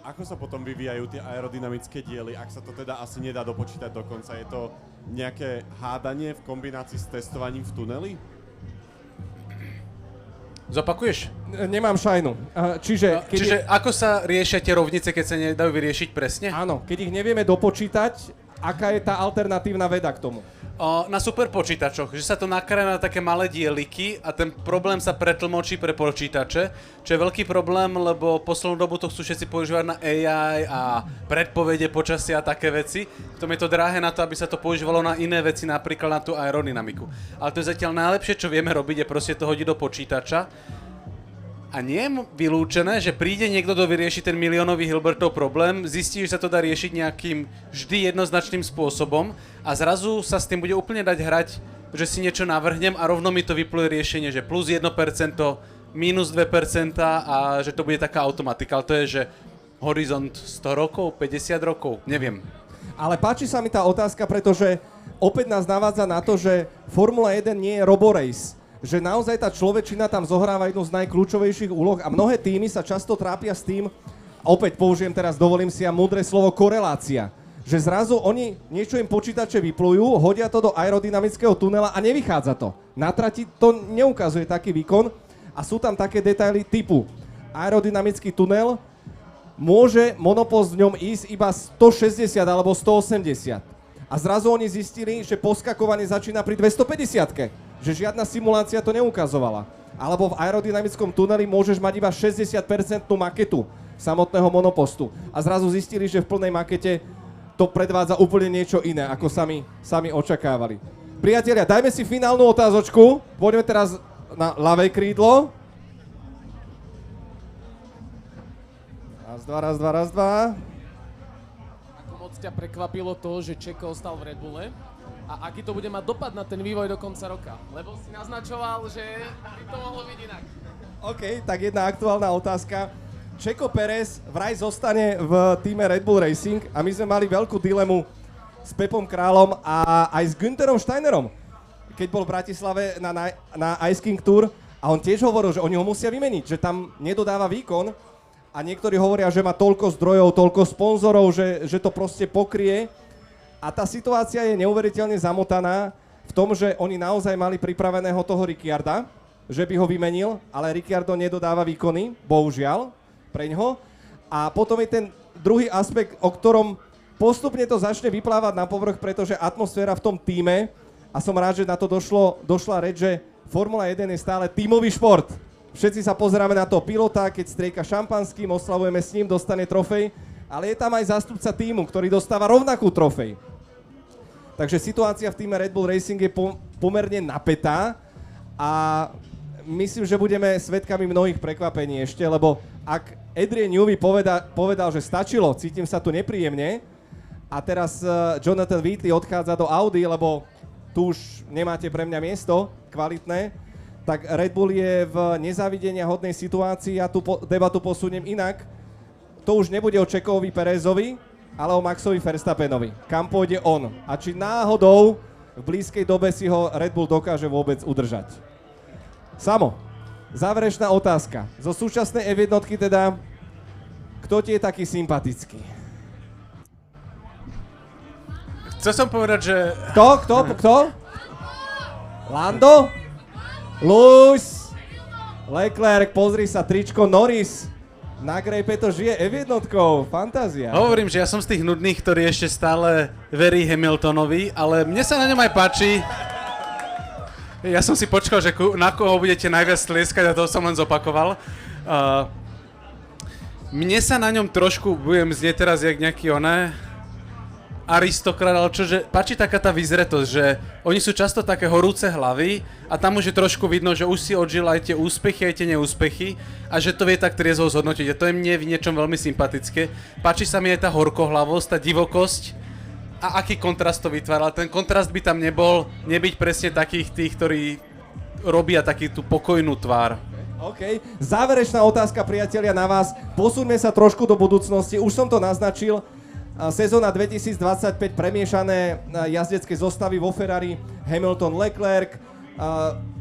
ako sa potom vyvíjajú tie aerodynamické diely, ak sa to teda asi nedá dopočítať dokonca? Je to nejaké hádanie v kombinácii s testovaním v tuneli? Zopakuješ? Nemám šajnu. Čiže ako sa riešia tie rovnice, keď sa nedajú vyriešiť presne? Áno, keď ich nevieme dopočítať, aká je tá alternatívna veda k tomu? Na superpočítačoch, že sa to nakrája na také malé dieliky a ten problém sa pretlmočí pre počítače, čo je veľký problém, lebo poslednú dobu to chcú všetci používať na AI a predpovede počasia a také veci. Tom je to drahé na to, aby sa to používalo na iné veci, napríklad na tú aerodynamiku. Ale to je zatiaľ najlepšie, čo vieme robiť, je proste to hodiť do počítača. A nie je vylúčené, že príde niekto, kto vyrieši ten miliónový Hilbertov problém, zistí, že sa to dá riešiť nejakým vždy jednoznačným spôsobom a zrazu sa s tým bude úplne dať hrať, že si niečo navrhnem a rovno mi to vypluje riešenie, že plus 1%, minus 2% a že to bude taká automatika. Ale to je, že horizont 100 rokov, 50 rokov, neviem. Ale páči sa mi tá otázka, pretože opäť nás navádza na to, že Formula 1 nie je roborace. Že naozaj tá človečina tam zohráva jednu z najkľúčovejších úloh a mnohé týmy sa často trápia s tým, opäť použijem teraz, dovolím si múdre slovo korelácia, že zrazu oni niečo im počítače vyplujú, hodia to do aerodynamického tunela a nevychádza to. Na trati to neukazuje taký výkon a sú tam také detaily typu aerodynamický tunel, môže monopost v ňom ísť iba 160 alebo 180. A zrazu oni zistili, že poskakovanie začína pri 250-ke. Že žiadna simulácia to neukazovala. Alebo v aerodynamickom tuneli môžeš mať iba 60% maketu samotného monopostu. A zrazu zistili, že v plnej makete to predvádza úplne niečo iné, ako sami očakávali. Priatelia, dajme si finálnu otázočku. Poďme teraz na ľavé krídlo. Raz, dva. Ako moc ťa prekvapilo to, že Čeko ostal v Red Bulle? A aký to bude mať dopad na ten vývoj do konca roka? Lebo si naznačoval, že by to mohlo byť inak. OK, tak jedna aktuálna otázka. Checo Pérez vraj zostane v týme Red Bull Racing a my sme mali veľkú dilemu s Pepom Králom a aj s Günterom Steinerom, keď bol v Bratislave na Ice King Tour a on tiež hovoril, že oni ho musia vymeniť, že tam nedodáva výkon a niektorí hovoria, že má toľko zdrojov, toľko sponzorov, že to proste pokrie. A tá situácia je neuveriteľne zamotaná v tom, že oni naozaj mali pripraveného toho Ricciarda, že by ho vymenil, ale Ricciardo nedodáva výkony, bohužiaľ, preňho. A potom je ten druhý aspekt, o ktorom postupne to začne vyplávať na povrch, pretože atmosféra v tom tíme, a som rád, že na to došla reč, že Formula 1 je stále tímový šport. Všetci sa pozeráme na toho pilota, keď strieka šampanským, oslavujeme s ním, dostane trofej, ale je tam aj zástupca tímu, ktorý dostáva rovnakú trofej. Takže situácia v týme Red Bull Racing je pomerne napätá a myslím, že budeme svedkami mnohých prekvapení ešte, lebo ak Adrian Newey povedal, že stačilo, cítim sa tu nepríjemne a teraz Jonathan Wheatley odchádza do Audi, lebo tu už nemáte pre mňa miesto kvalitné, tak Red Bull je v nezávidenia hodnej situácii a tú debatu posuniem inak. To už nebude o Čekovi Pérezovi, ale o Maxovi Verstappenovi. Kam pôjde on? A či náhodou v blízkej dobe si ho Red Bull dokáže vôbec udržať? Samo, záverečná otázka. Zo súčasnej F1 teda, kto ti je taký sympatický? Chcel som povedať, že... Kto? Lando? Lewis? Leclerc, pozri sa, tričko Norris. Na grejpe to žije F1, fantázia. Hovorím, že ja som z tých nudných, ktorý ešte stále verí Hamiltonovi, ale mne sa na ňom aj páči. Ja som si počkal, že na koho budete najviac tlieskať a to som len zopakoval. Mne sa na ňom trošku, budem znieť teraz jak nejaký aristokrat, ale čože páči taká tá vyzretosť, že oni sú často také horúce hlavy a tam už je trošku vidno, že už si odžil aj tie úspechy, aj tie neúspechy a že to vie tak triezvo zhodnotiť a to je mne v niečom veľmi sympatické. Páči sa mi aj tá horkohlavosť, tá divokosť a aký kontrast to vytvára, ten kontrast by tam nebol nebyť presne takých tých, ktorí robia taký tú pokojnú tvár. OK, záverečná otázka, priatelia, na vás. Posúňme sa trošku do budúcnosti, už som to naznačil. Sezóna 2025, premiešané jazdecké zostavy vo Ferrari, Hamilton, Leclerc.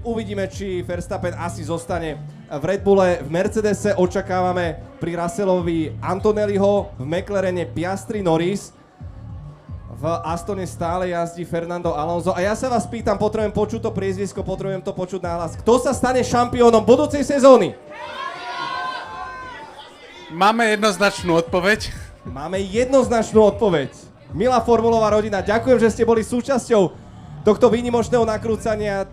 Uvidíme, či Verstappen asi zostane v Red Bulle. V Mercedese očakávame pri Russellovi Antonelliho, v McLarene Piastri, Norris. V Astone stále jazdí Fernando Alonso. A ja sa vás pýtam, potrebujem počuť to priezvisko, potrebujem to počuť nahlas. Kto sa stane šampiónom budúcej sezóny? Máme jednoznačnú odpoveď. Máme jednoznačnú odpoveď. Milá formulová rodina, ďakujem, že ste boli súčasťou tohto výnimočného nakrúcania,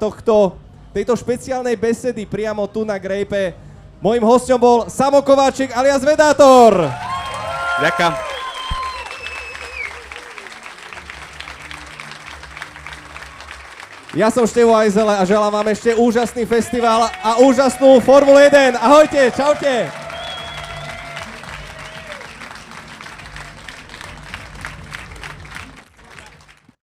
tejto špeciálnej besedy priamo tu na Grejpe. Mojím hosťom bol Samo Kováčik alias Vedátor. Ďakujem. Ja som Števo Ajzele a želám vám ešte úžasný festival a úžasnú Formulu 1. Ahojte, čaute.